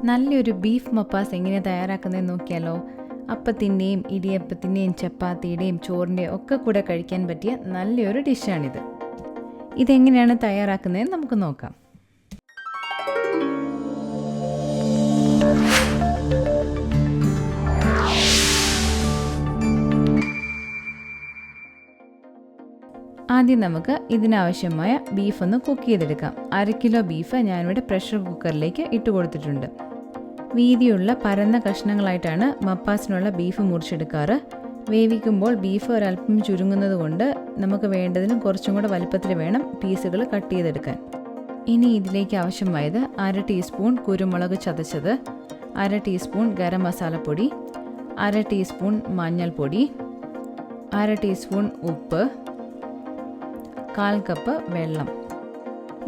നല്ലൊരു ബീഫ് മപ്പാസ് എങ്ങനെ തയ്യാറാക്കുന്നതെന്ന് നോക്കിയാലോ. അപ്പത്തിൻ്റെയും ഇടിയപ്പത്തിൻ്റെയും ചപ്പാത്തിയുടെയും ചോറിൻ്റെയും ഒക്കെ കൂടെ കഴിക്കാൻ പറ്റിയ നല്ലൊരു ഡിഷാണിത്. ഇതെങ്ങനെയാണ് തയ്യാറാക്കുന്നതെന്ന് നമുക്ക് നോക്കാം. ആദ്യം നമുക്ക് ഇതിനാവശ്യമായ ബീഫ് ഒന്ന് കുക്ക് ചെയ്തെടുക്കാം. 1/2 കിലോ ബീഫ് ഞാനിവിടെ പ്രഷർ കുക്കറിലേക്ക് ഇട്ട് കൊടുത്തിട്ടുണ്ട്. വീതിയുള്ള പരന്ന കഷ്ണങ്ങളായിട്ടാണ് മപ്പാസിനുള്ള ബീഫ് മുറിച്ചെടുക്കാറ്. വേവിക്കുമ്പോൾ ബീഫ് ഒരല്പം ചുരുങ്ങുന്നത് കൊണ്ട് നമുക്ക് വേണ്ടതിനും കുറച്ചും കൂടെ വലുപ്പത്തിൽ വേണം പീസുകൾ കട്ട് ചെയ്തെടുക്കാൻ. ഇനി ഇതിലേക്ക് ആവശ്യമായത് 1/2 ടീസ്പൂൺ കുരുമുളക് ചതച്ചത്, 1/2 ടീസ്പൂൺ ഗരം മസാലപ്പൊടി, 1/2 ടീസ്പൂൺ മഞ്ഞൾപ്പൊടി, 1/2 ടീസ്പൂൺ ഉപ്പ്, 1/4 കപ്പ് വെള്ളം.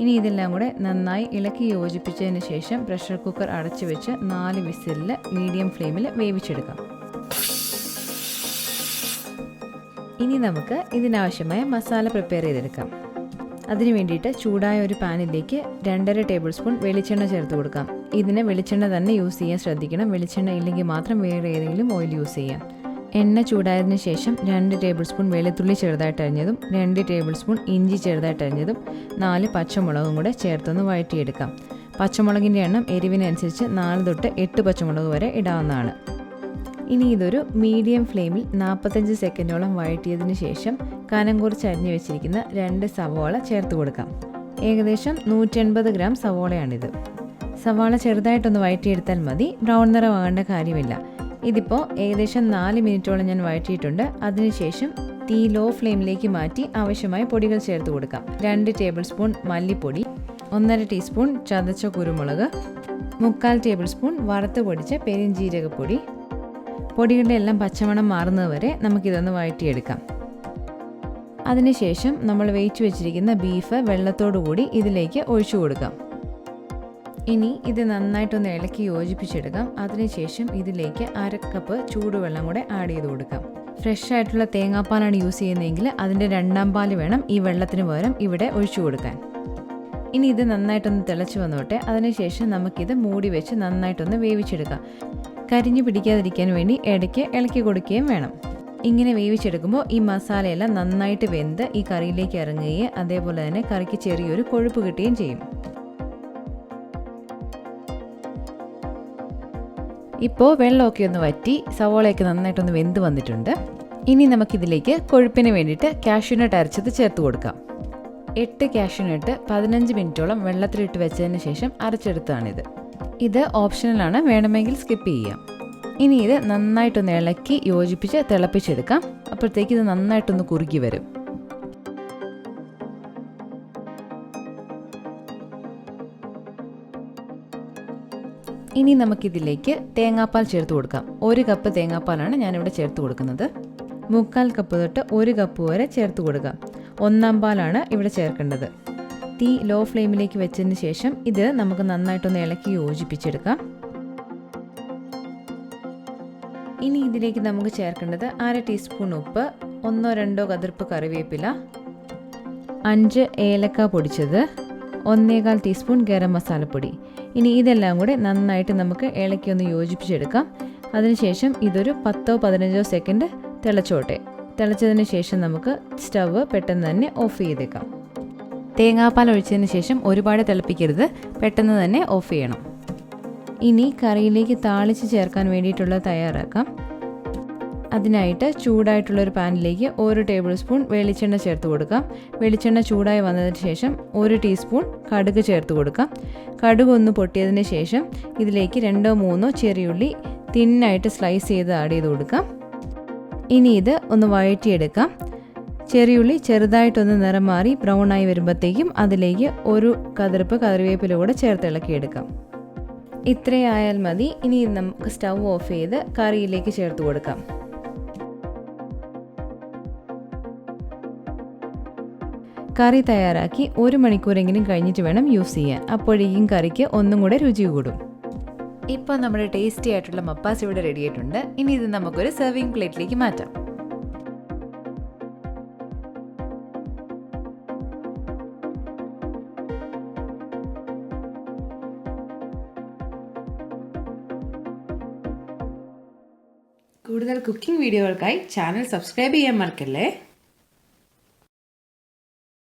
ഇനി ഇതെല്ലാം കൂടെ നന്നായി ഇളക്കി യോജിപ്പിച്ചതിന് ശേഷം പ്രഷർ കുക്കർ അടച്ചു വെച്ച് 4 വിസിലിൽ മീഡിയം ഫ്ലെയിമിൽ വേവിച്ചെടുക്കാം. ഇനി നമുക്ക് ഇതിനാവശ്യമായ മസാല പ്രിപ്പയർ ചെയ്തെടുക്കാം. അതിനു വേണ്ടിയിട്ട് ചൂടായ ഒരു പാനിലേക്ക് 2.5 ടേബിൾ സ്പൂൺ വെളിച്ചെണ്ണ ചേർത്ത് കൊടുക്കാം. ഇതിന് വെളിച്ചെണ്ണ തന്നെ യൂസ് ചെയ്യാൻ ശ്രദ്ധിക്കണം. വെളിച്ചെണ്ണ ഇല്ലെങ്കിൽ മാത്രം വേറെ ഏതെങ്കിലും ഓയിൽ യൂസ് ചെയ്യാം. എണ്ണ ചൂടായതിനു ശേഷം 2 ടേബിൾ സ്പൂൺ വെളുത്തുള്ളി ചെറുതായിട്ട് അരിഞ്ഞതും, 2 ടേബിൾ സ്പൂൺ ഇഞ്ചി ചെറുതായിട്ട് അരിഞ്ഞതും, 4 പച്ചമുളകും കൂടെ ചേർത്തൊന്ന് വഴറ്റിയെടുക്കാം. പച്ചമുളകിൻ്റെ എണ്ണം എരിവിനനുസരിച്ച് 4 തൊട്ട് 8 പച്ചമുളക് വരെ ഇടാവുന്നതാണ്. ഇനി ഇതൊരു മീഡിയം ഫ്ലെയിമിൽ 45 സെക്കൻഡോളം വഴറ്റിയതിന് ശേഷം കനം കുറച്ച് അരിഞ്ഞു വെച്ചിരിക്കുന്ന 2 സവാള ചേർത്ത് കൊടുക്കാം. ഏകദേശം 180 ഗ്രാം സവാളയാണിത്. സവാള ചെറുതായിട്ടൊന്ന് വഴറ്റിയെടുത്താൽ മതി, ബ്രൗൺ നിറമാകേണ്ട കാര്യമില്ല. ഇതിപ്പോൾ ഏകദേശം 4 മിനിറ്റോളം ഞാൻ വഴറ്റിയിട്ടുണ്ട്. അതിനുശേഷം തീ ലോ ഫ്ലെയിമിലേക്ക് മാറ്റി ആവശ്യമായ പൊടികൾ ചേർത്ത് കൊടുക്കാം. 2 ടേബിൾ സ്പൂൺ മല്ലിപ്പൊടി, 1.5 ടീസ്പൂൺ ചതച്ച കുരുമുളക്, 3/4 ടേബിൾ സ്പൂൺ വറുത്ത് പൊടിച്ച പെരുംജീരകപ്പൊടി. പൊടികളുടെ എല്ലാം പച്ചമണം മാറുന്നത് വരെ നമുക്കിതൊന്ന് വഴറ്റിയെടുക്കാം. അതിനുശേഷം നമ്മൾ വേവിച്ച് വെച്ചിരിക്കുന്ന ബീഫ് വെള്ളത്തോടു കൂടി ഇതിലേക്ക് ഒഴിച്ചു കൊടുക്കാം. ഇനി ഇത് നന്നായിട്ടൊന്ന് ഇളക്കി യോജിപ്പിച്ചെടുക്കാം. അതിനുശേഷം ഇതിലേക്ക് 1/2 കപ്പ് ചൂടുവെള്ളം കൂടെ ആഡ് ചെയ്ത് കൊടുക്കാം. ഫ്രഷ് ആയിട്ടുള്ള തേങ്ങാപ്പാലാണ് യൂസ് ചെയ്യുന്നതെങ്കിൽ അതിൻ്റെ 2ാം പാല് വേണം ഈ വെള്ളത്തിന് പകരം ഇവിടെ ഒഴിച്ചു കൊടുക്കാൻ. ഇനി ഇത് നന്നായിട്ടൊന്ന് തിളച്ച് വന്നോട്ടെ. അതിനുശേഷം നമുക്കിത് മൂടി വെച്ച് നന്നായിട്ടൊന്ന് വേവിച്ചെടുക്കാം. കരിഞ്ഞു പിടിക്കാതിരിക്കാൻ വേണ്ടി ഇടയ്ക്ക് ഇളക്കി കൊടുക്കുകയും വേണം. ഇങ്ങനെ വേവിച്ചെടുക്കുമ്പോൾ ഈ മസാലയെല്ലാം നന്നായിട്ട് വെന്ത് ഈ കറിയിലേക്ക് ഇറങ്ങുകയും അതേപോലെ തന്നെ കറിക്ക് ചെറിയൊരു കൊഴുപ്പ് കിട്ടുകയും ചെയ്യും. ഇപ്പോൾ വെള്ളമൊക്കെ ഒന്ന് വറ്റി സവോളയൊക്കെ നന്നായിട്ടൊന്ന് വെന്ത് വന്നിട്ടുണ്ട്. ഇനി നമുക്കിതിലേക്ക് കൊഴുപ്പിന് വേണ്ടിയിട്ട് കാഷ്യൂനട്ട് അരച്ചത് ചേർത്ത് കൊടുക്കാം. 8 കാഷ്യൂനട്ട് 15 മിനിറ്റോളം വെള്ളത്തിലിട്ട് വെച്ചതിന് ശേഷം അരച്ചെടുത്തതാണിത്. ഇത് ഓപ്ഷണലാണ്, വേണമെങ്കിൽ സ്കിപ്പ് ചെയ്യാം. ഇനി ഇത് നന്നായിട്ടൊന്ന് ഇളക്കി യോജിപ്പിച്ച് തിളപ്പിച്ചെടുക്കാം. അപ്പോഴത്തേക്ക് ഇത് നന്നായിട്ടൊന്ന് കുറുകി വരും. ഇനി നമുക്കിതിലേക്ക് തേങ്ങാപ്പാൽ ചേർത്ത് കൊടുക്കാം. 1 കപ്പ് തേങ്ങാപ്പാലാണ് ഞാനിവിടെ ചേർത്ത് കൊടുക്കുന്നത്. 3/4 കപ്പ് തൊട്ട് 1 കപ്പ് വരെ ചേർത്ത് കൊടുക്കാം. 1ാം പാലാണ് ഇവിടെ ചേർക്കേണ്ടത്. തീ ലോ ഫ്ലെയിമിലേക്ക് വെച്ചതിന് ശേഷം ഇത് നമുക്ക് നന്നായിട്ടൊന്ന് ഇളക്കി യോജിപ്പിച്ചെടുക്കാം. ഇനി ഇതിലേക്ക് നമുക്ക് ചേർക്കേണ്ടത് 1/2 ടീസ്പൂൺ ഉപ്പ്, 1-2 കതിർപ്പ് കറിവേപ്പില, 5 ഏലക്ക പൊടിച്ചത്, 1/4 ടീസ്പൂൺ ഗരം മസാലപ്പൊടി. ഇനി ഇതെല്ലാം കൂടെ നന്നായിട്ട് നമുക്ക് ഇളക്കി ഒന്ന് യോജിപ്പിച്ചെടുക്കാം. അതിനുശേഷം ഇതൊരു 10-15 സെക്കൻഡ് തിളച്ചോട്ടെ. തിളച്ചതിന് ശേഷം നമുക്ക് സ്റ്റവ് പെട്ടെന്ന് തന്നെ ഓഫ് ചെയ്തേക്കാം. തേങ്ങാപ്പാൽ ഒഴിച്ചതിന് ശേഷം ഒരുപാട് തിളപ്പിക്കരുത്, പെട്ടെന്ന് തന്നെ ഓഫ് ചെയ്യണം. ഇനി കറിയിലേക്ക് താളിച്ച് ചേർക്കാൻ വേണ്ടിയിട്ടുള്ളത് തയ്യാറാക്കാം. അതിനായിട്ട് ചൂടായിട്ടുള്ളൊരു പാനിലേക്ക് 1 ടേബിൾ സ്പൂൺ വെളിച്ചെണ്ണ ചേർത്ത് കൊടുക്കാം. വെളിച്ചെണ്ണ ചൂടായി വന്നതിന് ശേഷം 1 ടീസ്പൂൺ കടുക് ചേർത്ത് കൊടുക്കാം. കടുക് ഒന്ന് പൊട്ടിയതിന് ശേഷം ഇതിലേക്ക് 2-3 ചെറിയുള്ളി തിന്നായിട്ട് സ്ലൈസ് ചെയ്ത് ആഡ് ചെയ്ത് കൊടുക്കാം. ഇനി ഇത് ഒന്ന് വഴറ്റിയെടുക്കാം. ചെറിയുള്ളി ചെറുതായിട്ടൊന്ന് നിറം മാറി ബ്രൗൺ ആയി വരുമ്പോഴത്തേക്കും അതിലേക്ക് 1 കതിർപ്പ് കറിവേപ്പില കൂടെ ചേർത്ത് ഇളക്കിയെടുക്കാം. ഇത്രയായാൽ മതി. ഇനി നമുക്ക് സ്റ്റവ് ഓഫ് ചെയ്ത് കറിയിലേക്ക് ചേർത്ത് കൊടുക്കാം. കറി തയ്യാറാക്കി 1 മണിക്കൂറെങ്കിലും കഴിഞ്ഞിട്ട് വേണം യൂസ് ചെയ്യാൻ. അപ്പോഴേക്കും കറിക്ക് ഒന്നും കൂടെ രുചി കൂടും. ഇപ്പോൾ നമ്മുടെ ടേസ്റ്റി ആയിട്ടുള്ള മപ്പാസ് ഇവിടെ റെഡി ആയിട്ടുണ്ട്. ഇനി ഇത് നമുക്കൊരു സെർവിങ് പ്ലേറ്റിലേക്ക് മാറ്റാം. കൂടുതൽ കുക്കിംഗ് വീഡിയോകൾക്കായി ചാനൽ സബ്സ്ക്രൈബ് ചെയ്യാൻ മറക്കല്ലേ.